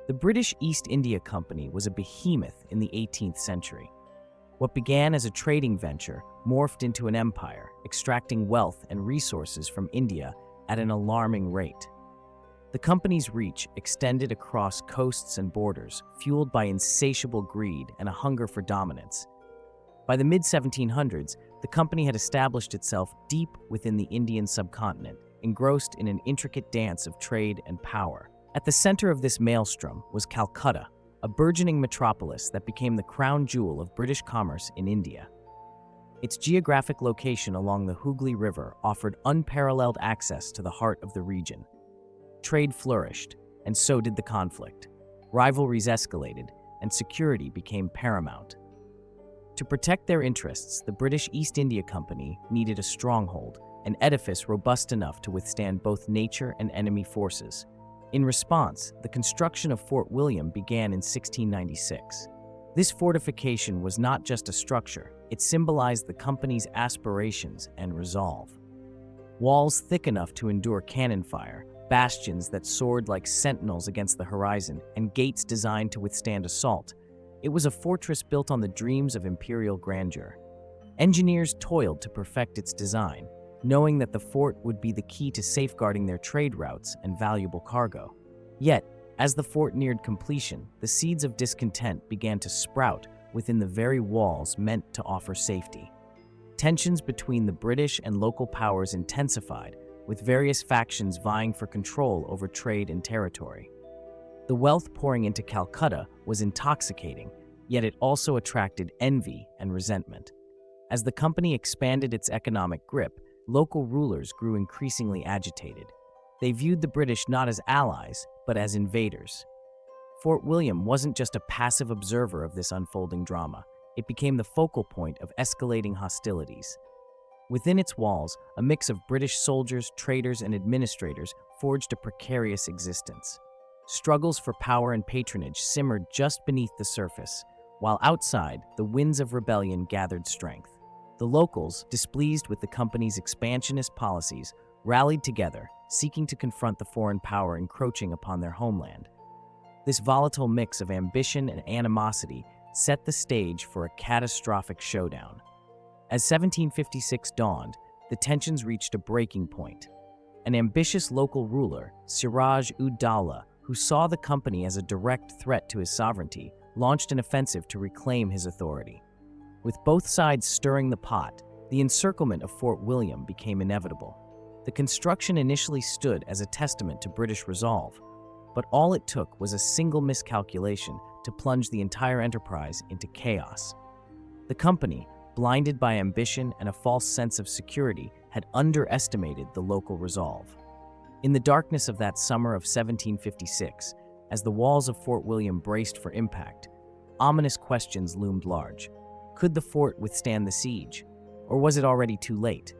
The British East India Company was a behemoth in the 18th century. What began as a trading venture morphed into an empire, extracting wealth and resources from India at an alarming rate. The company's reach extended across coasts and borders, fueled by insatiable greed and a hunger for dominance. By the mid-1700s, the company had established itself deep within the Indian subcontinent, engrossed in an intricate dance of trade and power. At the center of this maelstrom was Calcutta, a burgeoning metropolis that became the crown jewel of British commerce in India. Its geographic location along the Hooghly River offered unparalleled access to the heart of the region. Trade flourished, and so did the conflict. Rivalries escalated, and security became paramount. To protect their interests, the British East India Company needed a stronghold, an edifice robust enough to withstand both nature and enemy forces. In response, the construction of Fort William began in 1696. This fortification was not just a structure, it symbolized the company's aspirations and resolve. Walls thick enough to endure cannon fire, bastions that soared like sentinels against the horizon, and gates designed to withstand assault. It was a fortress built on the dreams of imperial grandeur. Engineers toiled to perfect its design, knowing that the fort would be the key to safeguarding their trade routes and valuable cargo. Yet, as the fort neared completion, the seeds of discontent began to sprout within the very walls meant to offer safety. Tensions between the British and local powers intensified, with various factions vying for control over trade and territory. The wealth pouring into Calcutta was intoxicating, yet it also attracted envy and resentment. As the company expanded its economic grip, local rulers grew increasingly agitated. They viewed the British not as allies, but as invaders. Fort William wasn't just a passive observer of this unfolding drama. It became the focal point of escalating hostilities. Within its walls, a mix of British soldiers, traders, and administrators forged a precarious existence. Struggles for power and patronage simmered just beneath the surface, while outside, the winds of rebellion gathered strength. The locals, displeased with the company's expansionist policies, rallied together, seeking to confront the foreign power encroaching upon their homeland. This volatile mix of ambition and animosity set the stage for a catastrophic showdown. As 1756 dawned, the tensions reached a breaking point. An ambitious local ruler, Siraj-ud-Dowlah, who saw the company as a direct threat to his sovereignty, launched an offensive to reclaim his authority. With both sides stirring the pot, the encirclement of Fort William became inevitable. The construction initially stood as a testament to British resolve, but all it took was a single miscalculation to plunge the entire enterprise into chaos. The company, blinded by ambition and a false sense of security, had underestimated the local resolve. In the darkness of that summer of 1756, as the walls of Fort William braced for impact, ominous questions loomed large. Could the fort withstand the siege, or was it already too late?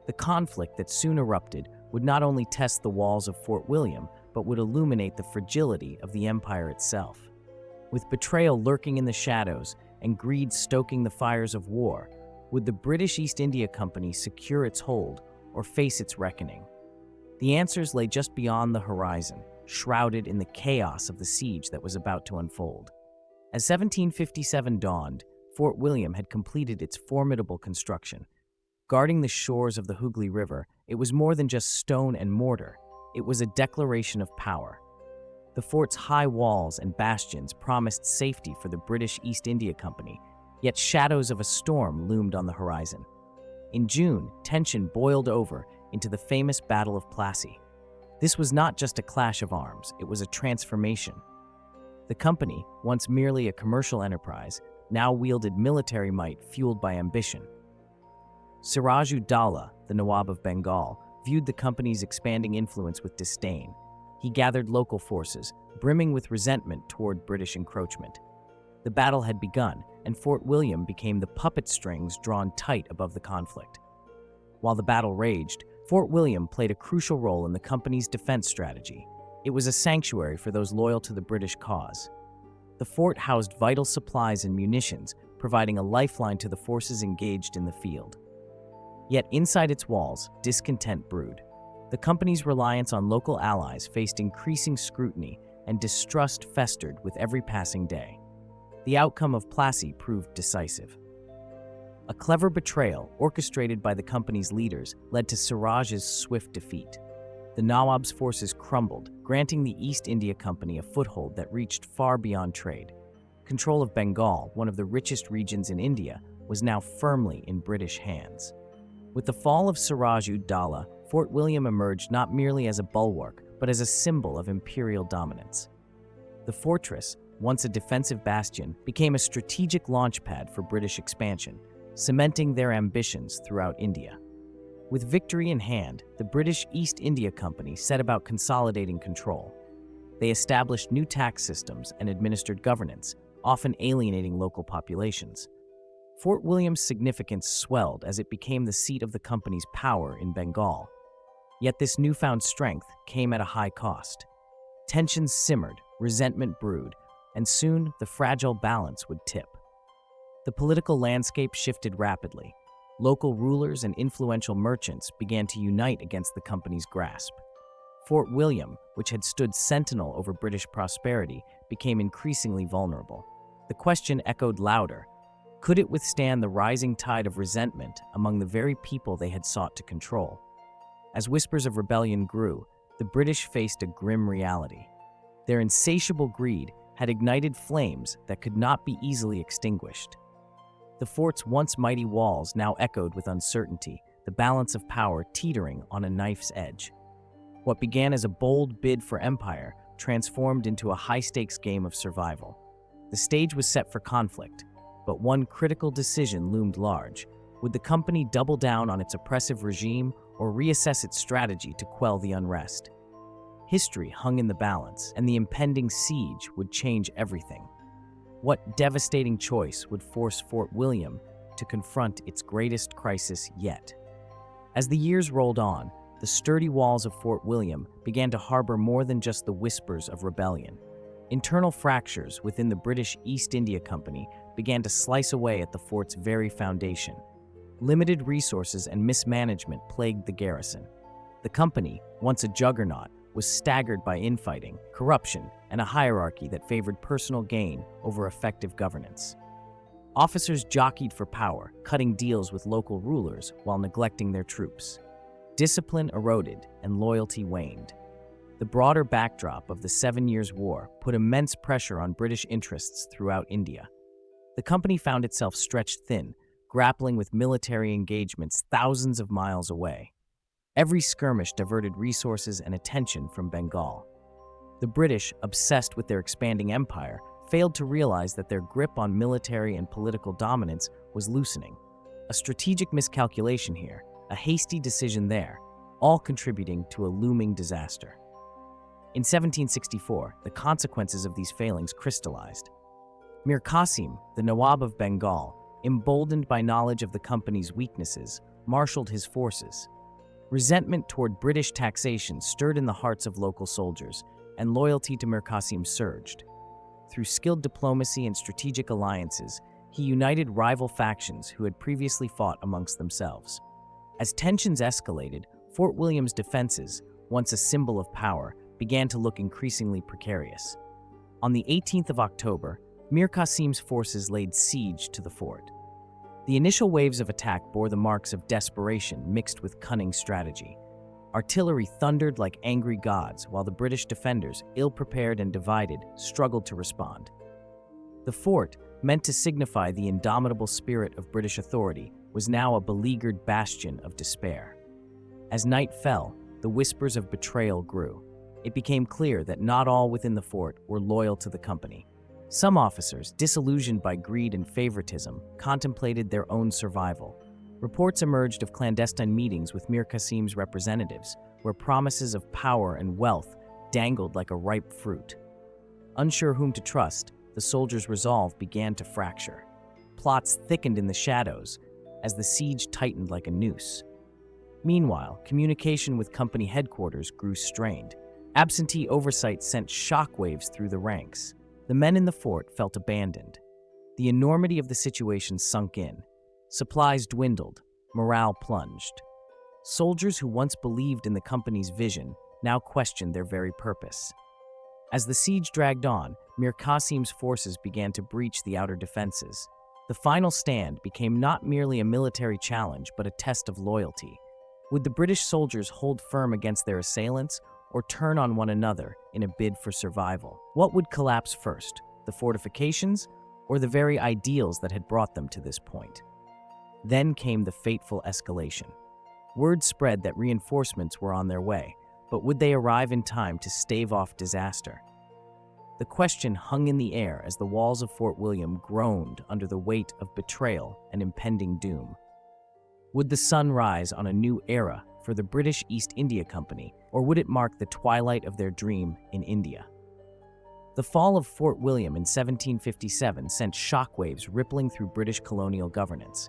The conflict that soon erupted would not only test the walls of Fort William, but would illuminate the fragility of the empire itself. With betrayal lurking in the shadows and greed stoking the fires of war, would the British East India Company secure its hold or face its reckoning? The answers lay just beyond the horizon, shrouded in the chaos of the siege that was about to unfold. As 1757 dawned, Fort William had completed its formidable construction. Guarding the shores of the Hooghly River, it was more than just stone and mortar. It was a declaration of power. The fort's high walls and bastions promised safety for the British East India Company, yet shadows of a storm loomed on the horizon. In June, tension boiled over into the famous Battle of Plassey. This was not just a clash of arms, it was a transformation. The company, once merely a commercial enterprise, now wielded military might fueled by ambition. Siraj-ud-Dowlah, the Nawab of Bengal, viewed the company's expanding influence with disdain. He gathered local forces, brimming with resentment toward British encroachment. The battle had begun, and Fort William became the puppet strings drawn tight above the conflict. While the battle raged, Fort William played a crucial role in the company's defense strategy. It was a sanctuary for those loyal to the British cause. The fort housed vital supplies and munitions, providing a lifeline to the forces engaged in the field. Yet inside its walls, discontent brewed. The company's reliance on local allies faced increasing scrutiny and distrust festered with every passing day. The outcome of Plassey proved decisive. A clever betrayal orchestrated by the company's leaders led to Siraj's swift defeat. The Nawab's forces crumbled, granting the East India Company a foothold that reached far beyond trade. Control of Bengal, one of the richest regions in India, was now firmly in British hands. With the fall of Siraj-ud-Daulah, Fort William emerged not merely as a bulwark, but as a symbol of imperial dominance. The fortress, once a defensive bastion, became a strategic launchpad for British expansion, cementing their ambitions throughout India. With victory in hand, the British East India Company set about consolidating control. They established new tax systems and administered governance, often alienating local populations. Fort William's significance swelled as it became the seat of the company's power in Bengal. Yet this newfound strength came at a high cost. Tensions simmered, resentment brewed, and soon the fragile balance would tip. The political landscape shifted rapidly. Local rulers and influential merchants began to unite against the company's grasp. Fort William, which had stood sentinel over British prosperity, became increasingly vulnerable. The question echoed louder: could it withstand the rising tide of resentment among the very people they had sought to control? As whispers of rebellion grew, the British faced a grim reality. Their insatiable greed had ignited flames that could not be easily extinguished. The fort's once mighty walls now echoed with uncertainty, the balance of power teetering on a knife's edge. What began as a bold bid for empire transformed into a high-stakes game of survival. The stage was set for conflict, but one critical decision loomed large. Would the company double down on its oppressive regime or reassess its strategy to quell the unrest? History hung in the balance, and the impending siege would change everything. What devastating choice would force Fort William to confront its greatest crisis yet? As the years rolled on, the sturdy walls of Fort William began to harbor more than just the whispers of rebellion. Internal fractures within the British East India Company began to slice away at the fort's very foundation. Limited resources and mismanagement plagued the garrison. The company, once a juggernaut, was staggered by infighting, corruption, and a hierarchy that favored personal gain over effective governance. Officers jockeyed for power, cutting deals with local rulers while neglecting their troops. Discipline eroded and loyalty waned. The broader backdrop of the 7 Years' War put immense pressure on British interests throughout India. The company found itself stretched thin, grappling with military engagements thousands of miles away. Every skirmish diverted resources and attention from Bengal. The British, obsessed with their expanding empire, failed to realize that their grip on military and political dominance was loosening. A strategic miscalculation here, a hasty decision there, all contributing to a looming disaster. In 1764, the consequences of these failings crystallized. Mir Qasim, the Nawab of Bengal, emboldened by knowledge of the company's weaknesses, marshaled his forces. Resentment toward British taxation stirred in the hearts of local soldiers, and loyalty to Mir Qasim surged. Through skilled diplomacy and strategic alliances, he united rival factions who had previously fought amongst themselves. As tensions escalated, Fort William's defenses, once a symbol of power, began to look increasingly precarious. On the 18th of October, Mir Qasim's forces laid siege to the fort. The initial waves of attack bore the marks of desperation mixed with cunning strategy. Artillery thundered like angry gods, while the British defenders, ill-prepared and divided, struggled to respond. The fort, meant to signify the indomitable spirit of British authority, was now a beleaguered bastion of despair. As night fell, the whispers of betrayal grew. It became clear that not all within the fort were loyal to the company. Some officers, disillusioned by greed and favoritism, contemplated their own survival. Reports emerged of clandestine meetings with Mir Qasim's representatives, where promises of power and wealth dangled like a ripe fruit. Unsure whom to trust, the soldiers' resolve began to fracture. Plots thickened in the shadows as the siege tightened like a noose. Meanwhile, communication with company headquarters grew strained. Absentee oversight sent shockwaves through the ranks. The men in the fort felt abandoned. The enormity of the situation sunk in. Supplies dwindled, morale plunged. Soldiers who once believed in the company's vision now questioned their very purpose. As the siege dragged on, Mir Qasim's forces began to breach the outer defenses. The final stand became not merely a military challenge, but a test of loyalty. Would the British soldiers hold firm against their assailants or turn on one another in a bid for survival? What would collapse first, the fortifications or the very ideals that had brought them to this point? Then came the fateful escalation. Word spread that reinforcements were on their way, but would they arrive in time to stave off disaster? The question hung in the air as the walls of Fort William groaned under the weight of betrayal and impending doom. Would the sun rise on a new era for the British East India Company, or would it mark the twilight of their dream in India? The fall of Fort William in 1757 sent shockwaves rippling through British colonial governance.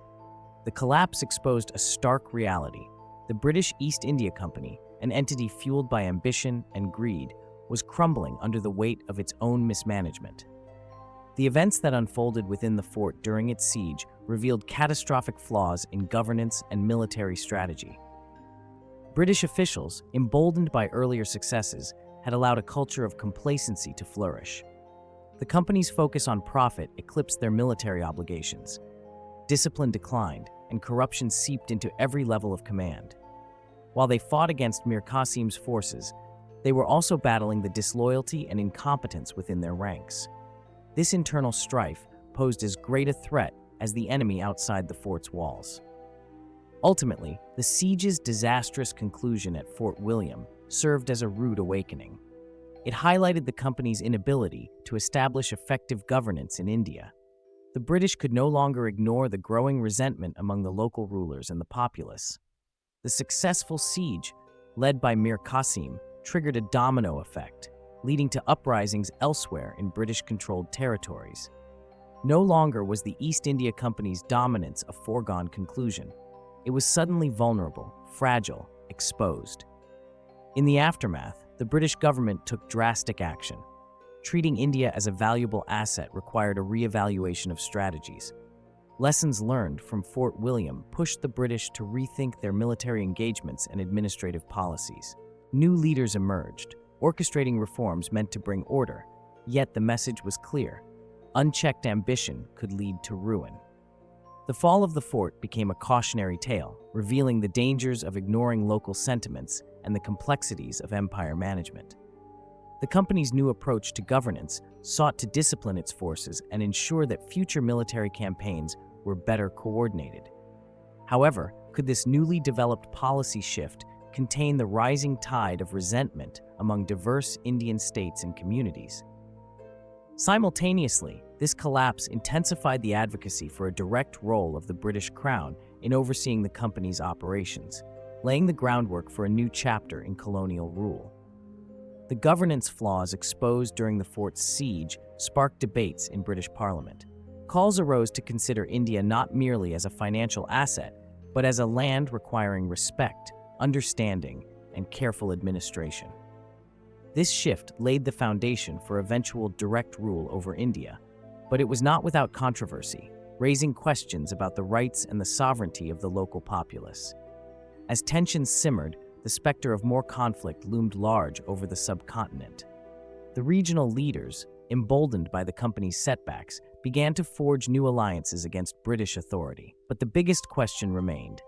The collapse exposed a stark reality. The British East India Company, an entity fueled by ambition and greed, was crumbling under the weight of its own mismanagement. The events that unfolded within the fort during its siege revealed catastrophic flaws in governance and military strategy. British officials, emboldened by earlier successes, had allowed a culture of complacency to flourish. The company's focus on profit eclipsed their military obligations. Discipline declined, and corruption seeped into every level of command. While they fought against Mir Qasim's forces, they were also battling the disloyalty and incompetence within their ranks. This internal strife posed as great a threat as the enemy outside the fort's walls. Ultimately, the siege's disastrous conclusion at Fort William served as a rude awakening. It highlighted the company's inability to establish effective governance in India. The British could no longer ignore the growing resentment among the local rulers and the populace. The successful siege, led by Mir Qasim, triggered a domino effect, leading to uprisings elsewhere in British-controlled territories. No longer was the East India Company's dominance a foregone conclusion. It was suddenly vulnerable, fragile, exposed. In the aftermath, the British government took drastic action. Treating India as a valuable asset required a re-evaluation of strategies. Lessons learned from Fort William pushed the British to rethink their military engagements and administrative policies. New leaders emerged, orchestrating reforms meant to bring order, yet the message was clear: unchecked ambition could lead to ruin. The fall of the fort became a cautionary tale, revealing the dangers of ignoring local sentiments and the complexities of empire management. The company's new approach to governance sought to discipline its forces and ensure that future military campaigns were better coordinated. However, could this newly developed policy shift contain the rising tide of resentment among diverse Indian states and communities? Simultaneously, this collapse intensified the advocacy for a direct role of the British Crown in overseeing the company's operations, laying the groundwork for a new chapter in colonial rule. The governance flaws exposed during the fort's siege sparked debates in British Parliament. Calls arose to consider India not merely as a financial asset, but as a land requiring respect, understanding, and careful administration. This shift laid the foundation for eventual direct rule over India, but it was not without controversy, raising questions about the rights and the sovereignty of the local populace. As tensions simmered, the specter of more conflict loomed large over the subcontinent. The regional leaders, emboldened by the company's setbacks, began to forge new alliances against British authority. But the biggest question remained: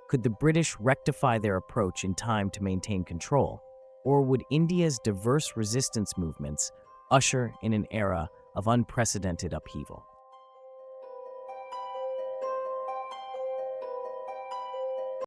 could the British rectify their approach in time to maintain control, or would India's diverse resistance movements usher in an era of unprecedented upheaval?